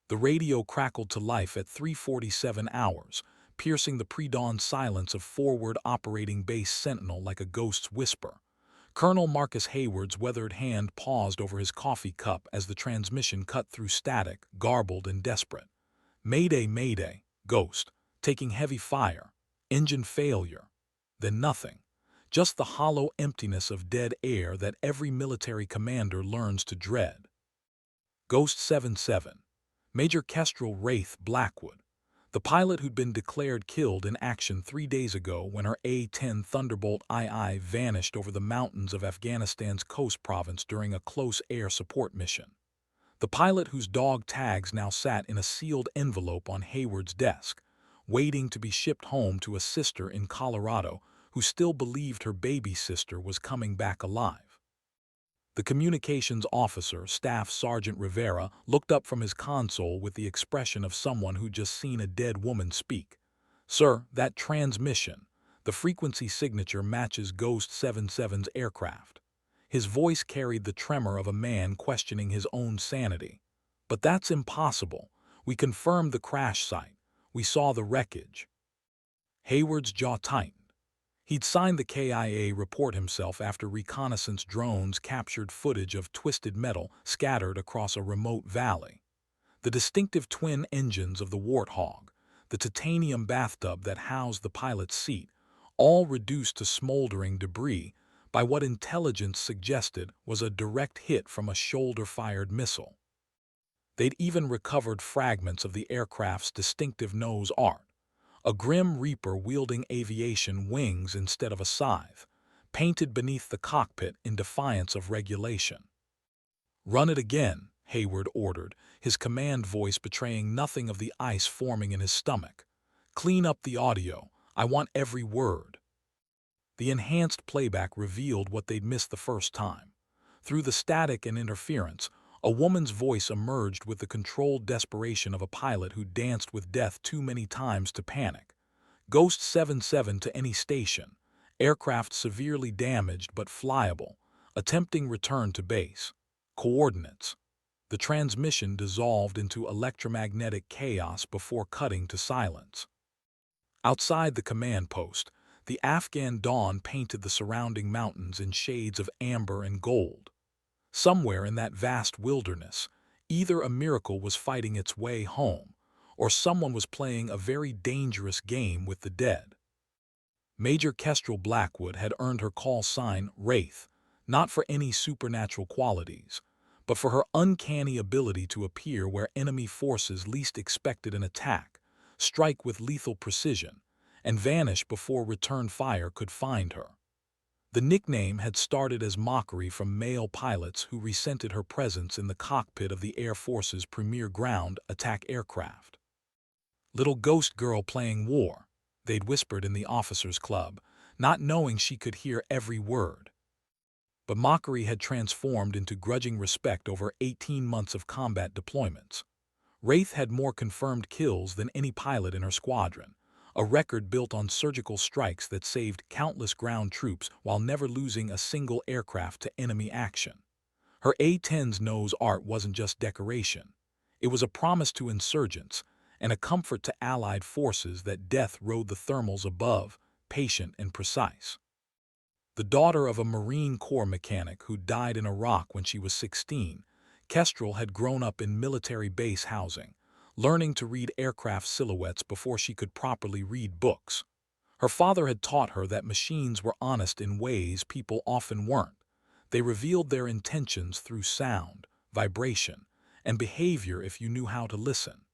The radio crackled to life at 3:47 hours, piercing the pre-dawn silence of forward operating base Sentinel like a ghost's whisper. Colonel Marcus Hayward's weathered hand paused over his coffee cup as the transmission cut through static, garbled and desperate. Mayday, mayday, Ghost, taking heavy fire, engine failure. Then nothing. Just the hollow emptiness of dead air that every military commander learns to dread. Ghost 77. Major Kestrel Wraith Blackwood, the pilot who'd been declared killed in action 3 days ago when her A-10 Thunderbolt II vanished over the mountains of Afghanistan's Khost province during a close air support mission. The pilot whose dog tags now sat in a sealed envelope on Hayward's desk, waiting to be shipped home to a sister in Colorado who still believed her baby sister was coming back alive. The communications officer, Staff Sergeant Rivera, looked up from his console with the expression of someone who'd just seen a dead woman speak. "Sir, that transmission, the frequency signature matches Ghost 77's aircraft." His voice carried the tremor of a man questioning his own sanity. "But that's impossible. We confirmed the crash site. We saw the wreckage." Hayward's jaw tightened. He'd signed the KIA report himself after reconnaissance drones captured footage of twisted metal scattered across a remote valley. The distinctive twin engines of the Warthog, the titanium bathtub that housed the pilot's seat, all reduced to smoldering debris by what intelligence suggested was a direct hit from a shoulder-fired missile. They'd even recovered fragments of the aircraft's distinctive nose art, a grim reaper wielding aviation wings instead of a scythe, painted beneath the cockpit in defiance of regulation. "Run it again," Hayward ordered, his command voice betraying nothing of the ice forming in his stomach. "Clean up the audio. I want every word." The enhanced playback revealed what they'd missed the first time. Through the static and interference, a woman's voice emerged with the controlled desperation of a pilot who danced with death too many times to panic. "Ghost 77 to any station. Aircraft severely damaged but flyable. Attempting return to base. Coordinates." The transmission dissolved into electromagnetic chaos before cutting to silence. Outside the command post, the Afghan dawn painted the surrounding mountains in shades of amber and gold. Somewhere in that vast wilderness, either a miracle was fighting its way home, or someone was playing a very dangerous game with the dead. Major Kestrel Blackwood had earned her call sign Wraith, not for any supernatural qualities, but for her uncanny ability to appear where enemy forces least expected an attack, strike with lethal precision, and vanish before return fire could find her. The nickname had started as mockery from male pilots who resented her presence in the cockpit of the Air Force's premier ground attack aircraft. "Little ghost girl playing war," they'd whispered in the officers' club, not knowing she could hear every word. But mockery had transformed into grudging respect over 18 months of combat deployments. Wraith had more confirmed kills than any pilot in her squadron, a record built on surgical strikes that saved countless ground troops while never losing a single aircraft to enemy action. Her A-10's nose art wasn't just decoration. It was a promise to insurgents and a comfort to Allied forces that death rode the thermals above, patient and precise. The daughter of a Marine Corps mechanic who died in Iraq when she was 16, Kestrel had grown up in military base housing, learning to read aircraft silhouettes before she could properly read books. Her father had taught her that machines were honest in ways people often weren't. They revealed their intentions through sound, vibration, and behavior if you knew how to listen.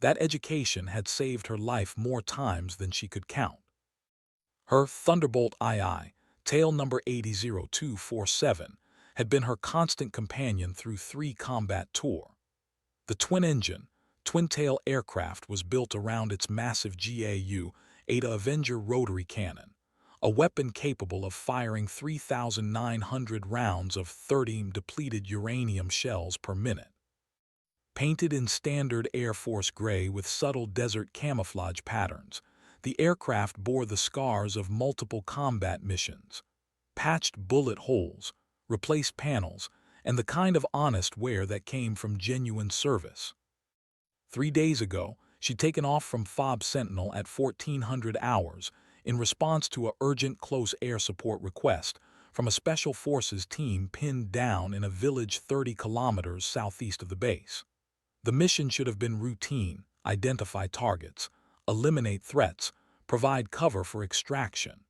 That education had saved her life more times than she could count. Her Thunderbolt II, tail number 800247, had been her constant companion through 3 combat tours. The twin-engine, twin-tail aircraft was built around its massive GAU-8 Avenger rotary cannon, a weapon capable of firing 3,900 rounds of 30 depleted uranium shells per minute. Painted in standard Air Force gray with subtle desert camouflage patterns, the aircraft bore the scars of multiple combat missions, patched bullet holes, replaced panels, and the kind of honest wear that came from genuine service. 3 days ago, she'd taken off from FOB Sentinel at 1400 hours in response to a urgent close air support request from a Special Forces team pinned down in a village 30 kilometers southeast of the base. The mission should have been routine: identify targets, eliminate threats, provide cover for extraction.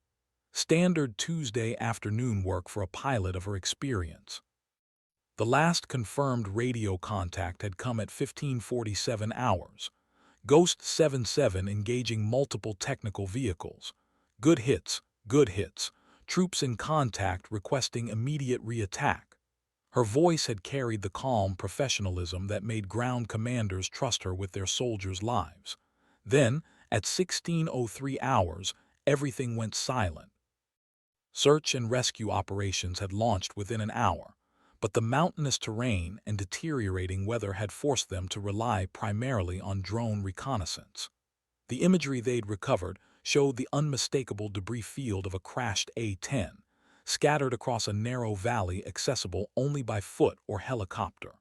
Standard Tuesday afternoon work for a pilot of her experience. The last confirmed radio contact had come at 1547 hours. Ghost 77 engaging multiple technical vehicles. Good hits, good hits. Troops in contact requesting immediate re-attack. Her voice had carried the calm professionalism that made ground commanders trust her with their soldiers' lives. Then, at 1603 hours, everything went silent. Search and rescue operations had launched within an hour, but the mountainous terrain and deteriorating weather had forced them to rely primarily on drone reconnaissance. The imagery they'd recovered showed the unmistakable debris field of a crashed A-10, scattered across a narrow valley accessible only by foot or helicopter.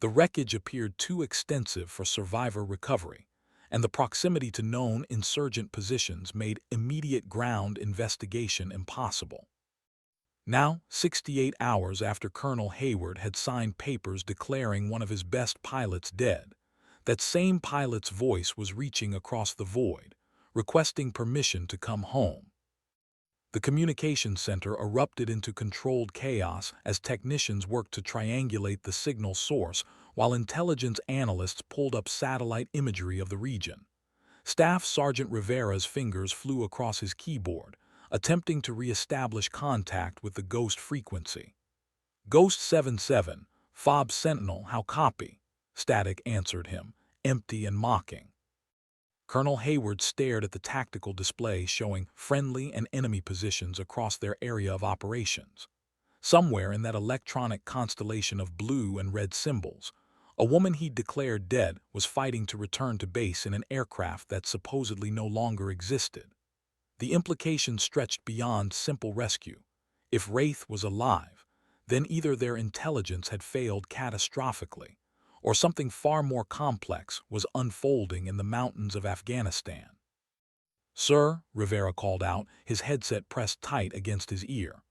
The wreckage appeared too extensive for survivor recovery, and the proximity to known insurgent positions made immediate ground investigation impossible. Now, 68 hours after Colonel Hayward had signed papers declaring one of his best pilots dead, that same pilot's voice was reaching across the void, requesting permission to come home. The communications center erupted into controlled chaos as technicians worked to triangulate the signal source while intelligence analysts pulled up satellite imagery of the region. Staff Sergeant Rivera's fingers flew across his keyboard, attempting to re-establish contact with the ghost frequency. Ghost 77, FOB Sentinel, how copy? Static answered him, empty and mocking. Colonel Hayward stared at the tactical display showing friendly and enemy positions across their area of operations. Somewhere in that electronic constellation of blue and red symbols, a woman he'd declared dead was fighting to return to base in an aircraft that supposedly no longer existed. The implications stretched beyond simple rescue. If Wraith was alive, then either their intelligence had failed catastrophically, or something far more complex was unfolding in the mountains of Afghanistan. "Sir," Rivera called out, his headset pressed tight against his ear.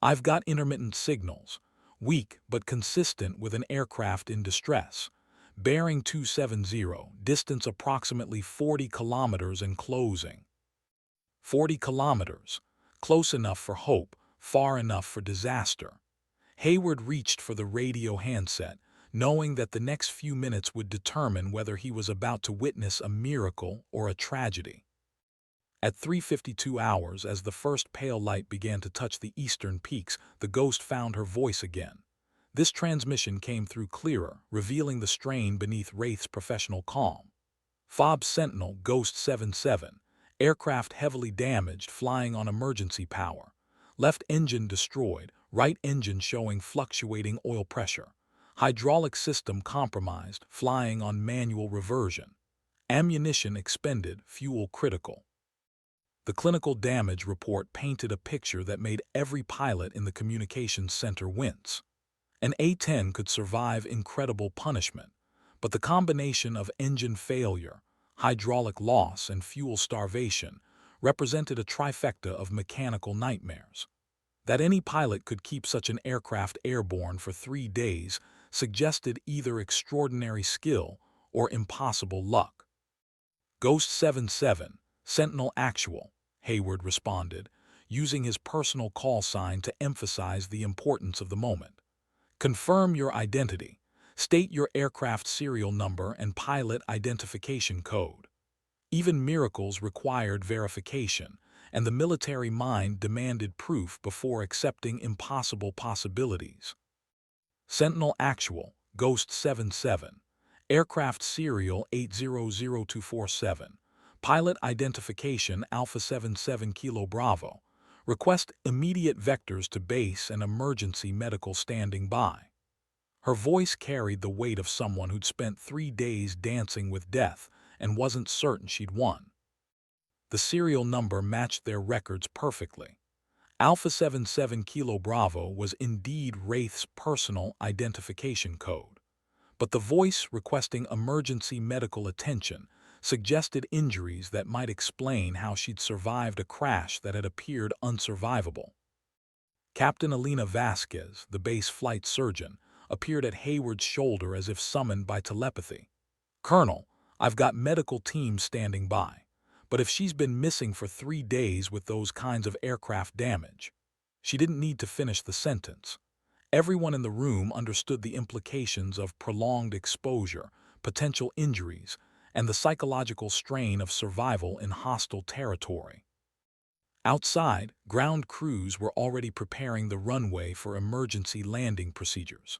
"I've got intermittent signals, weak but consistent with an aircraft in distress. Bearing 270, distance approximately 40 kilometers and closing." 40 kilometers. Close enough for hope, far enough for disaster. Hayward reached for the radio handset, knowing that the next few minutes would determine whether he was about to witness a miracle or a tragedy. At 3:52 hours, as the first pale light began to touch the eastern peaks, the ghost found her voice again. This transmission came through clearer, revealing the strain beneath Wraith's professional calm. FOB Sentinel, Ghost 77. Aircraft heavily damaged, flying on emergency power. Left engine destroyed, right engine showing fluctuating oil pressure. Hydraulic system compromised, flying on manual reversion. Ammunition expended, fuel critical. The clinical damage report painted a picture that made every pilot in the communications center wince. An A-10 could survive incredible punishment, but the combination of engine failure, hydraulic loss, and fuel starvation represented a trifecta of mechanical nightmares. That any pilot could keep such an aircraft airborne for 3 days suggested either extraordinary skill or impossible luck. "Ghost 77, Sentinel Actual," Hayward responded, using his personal call sign to emphasize the importance of the moment. "Confirm your identity. State your aircraft serial number and pilot identification code." Even miracles required verification, and the military mind demanded proof before accepting impossible possibilities. "Sentinel Actual, Ghost 77. Aircraft serial 800247. Pilot identification Alpha 77 Kilo Bravo. Request immediate vectors to base and emergency medical standing by." Her voice carried the weight of someone who'd spent 3 days dancing with death and wasn't certain she'd won. The serial number matched their records perfectly. Alpha 77 Kilo Bravo was indeed Wraith's personal identification code. but the voice requesting emergency medical attention suggested injuries that might explain how she'd survived a crash that had appeared unsurvivable. Captain Alina Vasquez, the base flight surgeon, appeared at Hayward's shoulder as if summoned by telepathy. "Colonel, I've got medical teams standing by, but if she's been missing for 3 days with those kinds of aircraft damage..." She didn't need to finish the sentence. Everyone in the room understood the implications of prolonged exposure, potential injuries, and the psychological strain of survival in hostile territory. Outside, ground crews were already preparing the runway for emergency landing procedures.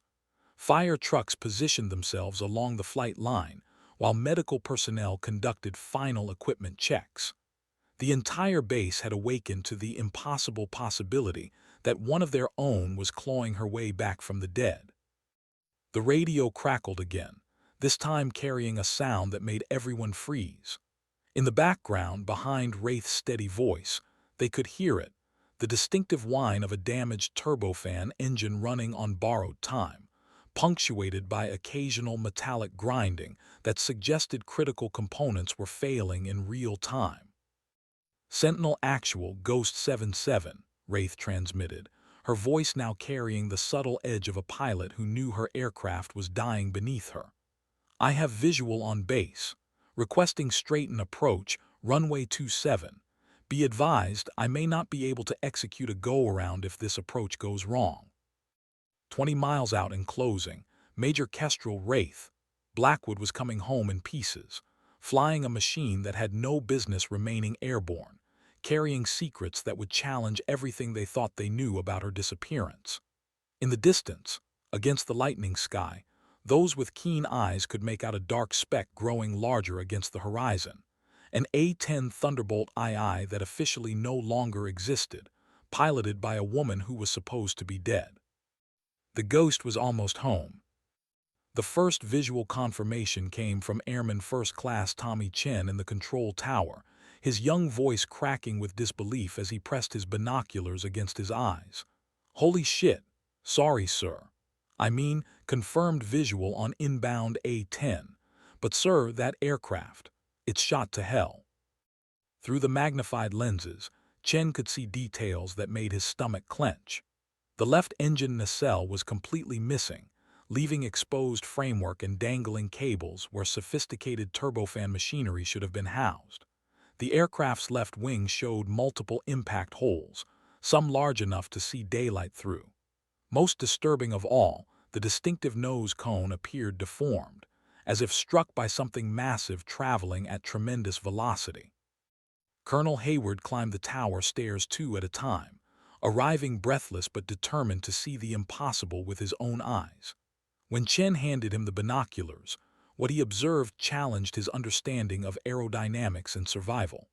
Fire trucks positioned themselves along the flight line, while medical personnel conducted final equipment checks. The entire base had awakened to the impossible possibility that one of their own was clawing her way back from the dead. The radio crackled again, this time carrying a sound that made everyone freeze. In the background, behind Wraith's steady voice, they could hear it, the distinctive whine of a damaged turbofan engine running on borrowed time, punctuated by occasional metallic grinding that suggested critical components were failing in real time. "Sentinel Actual, Ghost 77, Wraith transmitted, her voice now carrying the subtle edge of a pilot who knew her aircraft was dying beneath her. "I have visual on base, requesting straighten approach, runway 27. Be advised, I may not be able to execute a go-around if this approach goes wrong." 20 miles out in closing, Major Kestrel Wraith, Blackwood was coming home in pieces, flying a machine that had no business remaining airborne, carrying secrets that would challenge everything they thought they knew about her disappearance. In the distance, against the lightning sky, those with keen eyes could make out a dark speck growing larger against the horizon, an A-10 Thunderbolt II that officially no longer existed, piloted by a woman who was supposed to be dead. The ghost was almost home. The first visual confirmation came from Airman First Class Tommy Chen in the control tower, his young voice cracking with disbelief as he pressed his binoculars against his eyes. "Holy shit! Sorry, sir. I mean, confirmed visual on inbound A-10. But sir, that aircraft, it's shot to hell." Through the magnified lenses, Chen could see details that made his stomach clench. The left engine nacelle was completely missing, leaving exposed framework and dangling cables where sophisticated turbofan machinery should have been housed. The aircraft's left wing showed multiple impact holes, some large enough to see daylight through. Most disturbing of all, the distinctive nose cone appeared deformed, as if struck by something massive traveling at tremendous velocity. Colonel Hayward climbed the tower stairs 2 at a time, arriving breathless but determined to see the impossible with his own eyes. When Chen handed him the binoculars, what he observed challenged his understanding of aerodynamics and survival.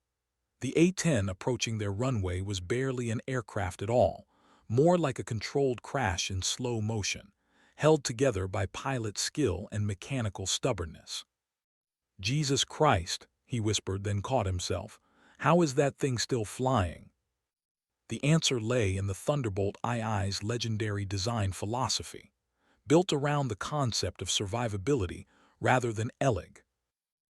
The A-10 approaching their runway was barely an aircraft at all, more like a controlled crash in slow motion, held together by pilot skill and mechanical stubbornness. "Jesus Christ," he whispered, then caught himself. "How is that thing still flying?" The answer lay in the Thunderbolt II's legendary design philosophy, built around the concept of survivability rather than eleg.